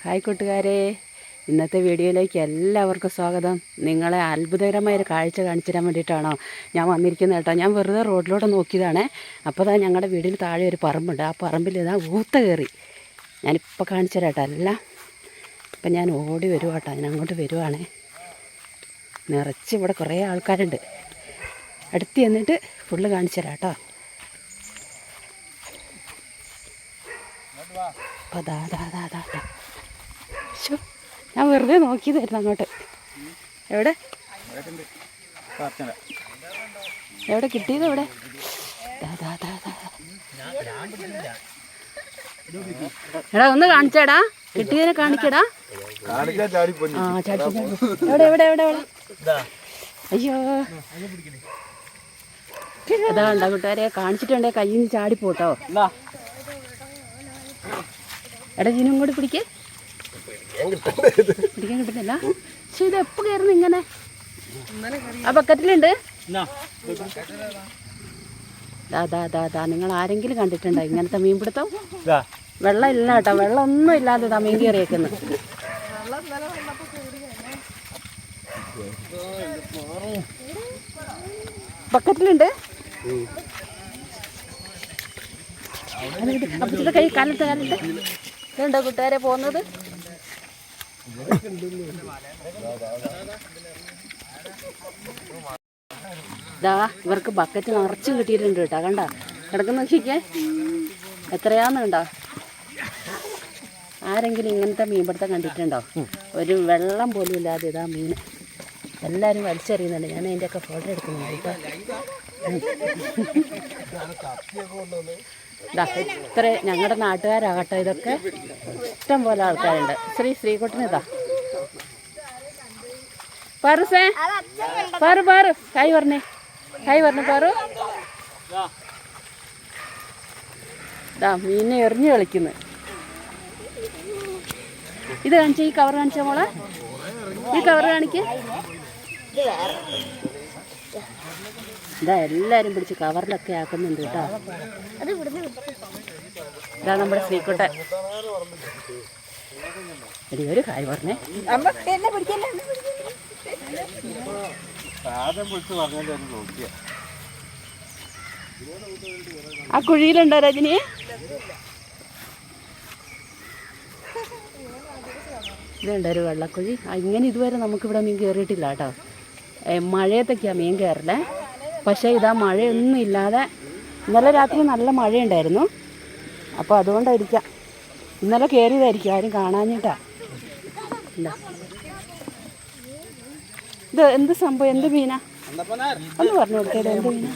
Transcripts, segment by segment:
Hi കൂട്ടുകാരെ, ഇന്നത്തെ വീഡിയോയിലേക്ക് എല്ലാവർക്കും സ്വാഗതം. നിങ്ങളെ അത്ഭുതകരമായൊരു കാഴ്ച കാണിച്ചു തരാൻ വേണ്ടിയിട്ടാണോ ഞാൻ വന്നിരിക്കുന്നത് കേട്ടോ. ഞാൻ വെറുതെ റോഡിലൂടെ നോക്കിയതാണേ. അപ്പോൾ ഇതാ ഞങ്ങളുടെ വീടിന് താഴെ ഒരു പറമ്പുണ്ട്. ആ പറമ്പിൽ ഇതാ ഊത്ത കയറി. ഞാനിപ്പോൾ കാണിച്ചു തരാം കേട്ടോ എല്ലാം. ഇപ്പം ഞാൻ ഓടി വരുവാ കേട്ടോ, ഞാൻ അങ്ങോട്ട് വരുവാണേ. നിറച്ച് ഇവിടെ കുറേ ആൾക്കാരുണ്ട്. അടുത്ത് ചെന്നിട്ട് ഫുള്ള് കാണിച്ചു തരാം കേട്ടോ. അപ്പോൾ ദാ ഞാൻ വെറുതെ നോക്കിയതായിരുന്നു അങ്ങോട്ട്. എവിടെ എവിടെ കിട്ടിയത്? എവിടെ? എടാ ഒന്ന് കാണിച്ചേടാ, കിട്ടിയതിനെ കാണിക്കടാ. ആ ചാടി. എവിടെ എവിടെ എവിടെ എവിടെ? അയ്യോ അതാ ഉണ്ടാ കൂട്ടുകാരെ, കാണിച്ചിട്ടുണ്ടേ കയ്യിൽ നിന്ന് ചാടിപ്പോട്ടോ. എടാ ജീനും കൂടി പിടിക്കാൻ കിട്ടുന്നില്ല. പക്ഷെ ഇത് എപ്പോൾ കയറുന്നു ഇങ്ങനെ? ആ ബക്കറ്റിലുണ്ട്. ദാ നിങ്ങൾ ആരെങ്കിലും കണ്ടിട്ടുണ്ടോ ഇങ്ങനത്തെ മീൻ പിടുത്തം? വെള്ളം ഇല്ല കേട്ടോ, വെള്ളം ഒന്നും ഇല്ലാതെ മീൻ കയറിയേക്കുന്നു. ബക്കറ്റിലുണ്ട്. അപ്പച്ചയുടെ കൈ കാലിട്ട് ഇതുണ്ടോ കൂട്ടുകാരെ പോകുന്നത്? ഇതാ ഇവർക്ക് ബക്കറ്റ് നിറച്ചും കിട്ടിയിട്ടുണ്ട് കേട്ടോ. കണ്ട കിടക്കുന്ന നോക്കിക്കേ, എത്രയാന്ന് കണ്ടോ? ആരെങ്കിലും ഇങ്ങനത്തെ മീൻപിടുത്തം കണ്ടിട്ടുണ്ടോ? ഒരു വെള്ളം പോലും ഇല്ലാതെ ഇതാ മീൻ എല്ലാവരും വലിച്ചെറിയുന്നുണ്ട്. ഞാൻ അതിൻ്റെയൊക്കെ ഫോട്ടോ എടുക്കുന്നുണ്ട് കേട്ടോ. ഇത്ര ഞങ്ങളുടെ നാട്ടുകാരാകട്ടെ, ഇതൊക്കെ ഇഷ്ടം പോലെ ആൾക്കാരുണ്ട്. ശ്രീകുട്ടനിതാ പാറുസേ, പാറു ഹായ് പറഞ്ഞേ, ഹായ് പറഞ്ഞു പാറു. മീനെ എറിഞ്ഞു കളിക്കുന്നു. ഇത് കാണിച്ച, ഈ കവർ കാണിച്ച മോളെ, ഈ കവർ കാണിക്ക്. ഇതാ എല്ലാവരും പിടിച്ച് കവറിലൊക്കെ ആക്കുന്നുണ്ട് കേട്ടോ. ഇതാ നമ്മുടെ ശ്രീകുട്ടൻ. എടി ഒരു കായ് പറഞ്ഞേ. ആ കുഴിയിലുണ്ടോ രജനി? ഇതുണ്ട് ഒരു വെള്ളക്കുഴി. ഇങ്ങനെ ഇതുവരെ നമുക്കിവിടെ മീൻ കയറിയിട്ടില്ല കേട്ടോ. മഴയത്തൊക്കെയാണ് മീൻ കയറലേ. പക്ഷേ ഇതാ മഴയൊന്നും ഇല്ലാതെ, ഇന്നലെ രാത്രി നല്ല മഴയുണ്ടായിരുന്നു. അപ്പോൾ അതുകൊണ്ടായിരിക്കാം ഇന്നലെ കയറിയതായിരിക്കും, ആരും കാണാഞ്ഞിട്ടാ. ഇല്ല, ഇത് എന്ത് സംഭവം? എന്ത് മീനാ ഒന്ന് പറഞ്ഞു കൊടുത്തേ. എന്ത് മീനാ?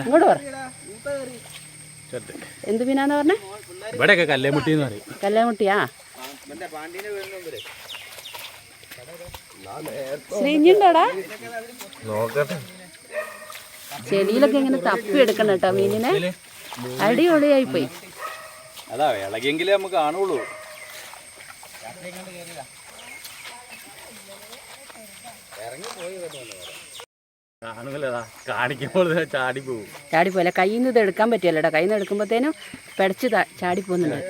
ഇങ്ങോട്ട് പറ, എന്ത് മീനാന്ന് പറഞ്ഞേ? കല്ലേമുട്ടിയാ? ശ്രീഞ്ഞുണ്ടോടാ? ചെടിയിലൊക്കെ ഇങ്ങനെ തപ്പി എടുക്കണം കേട്ടോ മീനിനെ. അടിപൊളിയായി പോയി. അതാ ഇളകിയെങ്കിലേ നമുക്ക് കാണുള്ളൂ. കാണിക്കുമ്പോൾ ചാടിപ്പോല. കയ്യിൽ നിന്ന് ഇത് എടുക്കാൻ പറ്റിയല്ലോടാ. കയ്യിൽ നിന്ന് എടുക്കുമ്പോഴത്തേനും പിടച്ച് ചാടിപ്പോകുന്നുണ്ട്.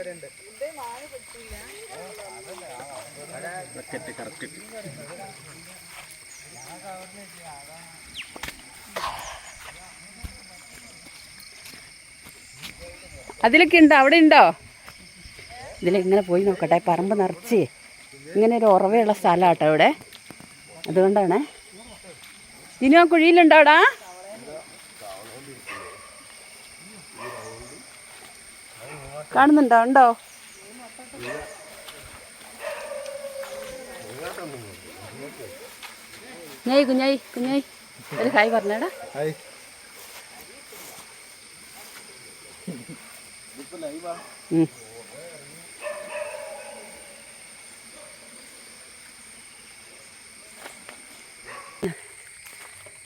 അതിലൊക്കെ ഉണ്ടോ? അവിടെ ഉണ്ടോ? ഇതിലിങ്ങനെ പോയി നോക്കട്ടെ. പറമ്പ് നിറച്ച് ഇങ്ങനെ ഒരു ഉറവയുള്ള സ്ഥലമാട്ടോ ഇവിടെ. അതുകൊണ്ടാണ്. ഇനി ആ കുഴിയിലുണ്ടോ അവിടെ? കാണുന്നുണ്ടോ? ഉണ്ടോ? കുഞ്ഞായി ഒരു ഹായ് പറഞ്ഞേടാ.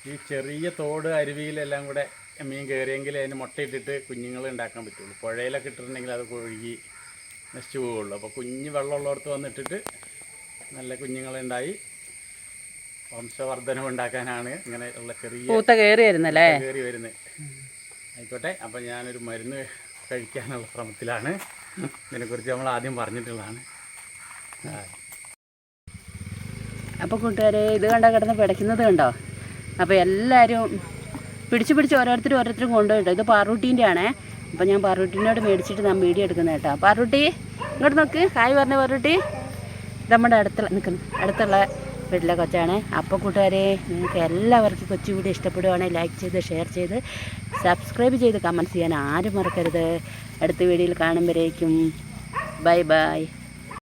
ഈ ചെറിയ തോട് അരുവിയിലെല്ലാം കൂടെ മീൻ കയറിയെങ്കിൽ അതിന് മുട്ടയിട്ടിട്ട് കുഞ്ഞുങ്ങൾ ഉണ്ടാക്കാൻ പറ്റുള്ളൂ. പുഴയിലൊക്കെ ഇട്ടിട്ടുണ്ടെങ്കിൽ അത് ഒഴുകി നശിച്ചു പോവുള്ളൂ. അപ്പോൾ കുഞ്ഞ് വെള്ളമുള്ളടത്ത് വന്നിട്ടിട്ട് നല്ല കുഞ്ഞുങ്ങളുണ്ടായി വംശവർദ്ധനം ഉണ്ടാക്കാനാണ് ഇങ്ങനെ ഉള്ള ചെറിയ കയറി വരുന്നത്. ആയിക്കോട്ടെ, അപ്പം ഞാനൊരു മരുന്ന് കഴിക്കാനുള്ള ശ്രമത്തിലാണ്. ഇതിനെക്കുറിച്ച് നമ്മൾ ആദ്യം പറഞ്ഞിട്ടുള്ളതാണ്. അപ്പോൾ കൂട്ടുകാരെ ഇത് കണ്ടോ കിടന്ന് പിടയ്ക്കുന്നത് കണ്ടോ. അപ്പോൾ എല്ലാവരും പിടിച്ച് ഓരോരുത്തരും കൊണ്ടുപോയിട്ടോ. ഇത് പാറൂട്ടീൻ്റെ ആണേ. അപ്പോൾ ഞാൻ പാറൂട്ടീനോട് മേടിച്ചിട്ട് ഞാൻ വീഡിയോ എടുക്കുന്നത് കേട്ടോ. പാറൂട്ടി ഇങ്ങോട്ട് നോക്ക്, ഹായ് പറഞ്ഞ പാറൂട്ടി. നമ്മുടെ അടുത്തുള്ള വീട്ടിലെ കൊച്ചാണ്. അപ്പോൾ കൂട്ടുകാരെ നിങ്ങൾക്ക് എല്ലാവർക്കും കൊച്ചു വീഡിയോ ഇഷ്ടപ്പെടുവാണെങ്കിൽ ലൈക്ക് ചെയ്ത് ഷെയർ ചെയ്ത് സബ്സ്ക്രൈബ് ചെയ്ത് കമൻറ്റ്സ് ചെയ്യാൻ ആരും മറക്കരുത്. അടുത്ത വീഡിയോയിൽ കാണുമ്പോഴേക്കും ബൈ ബൈ.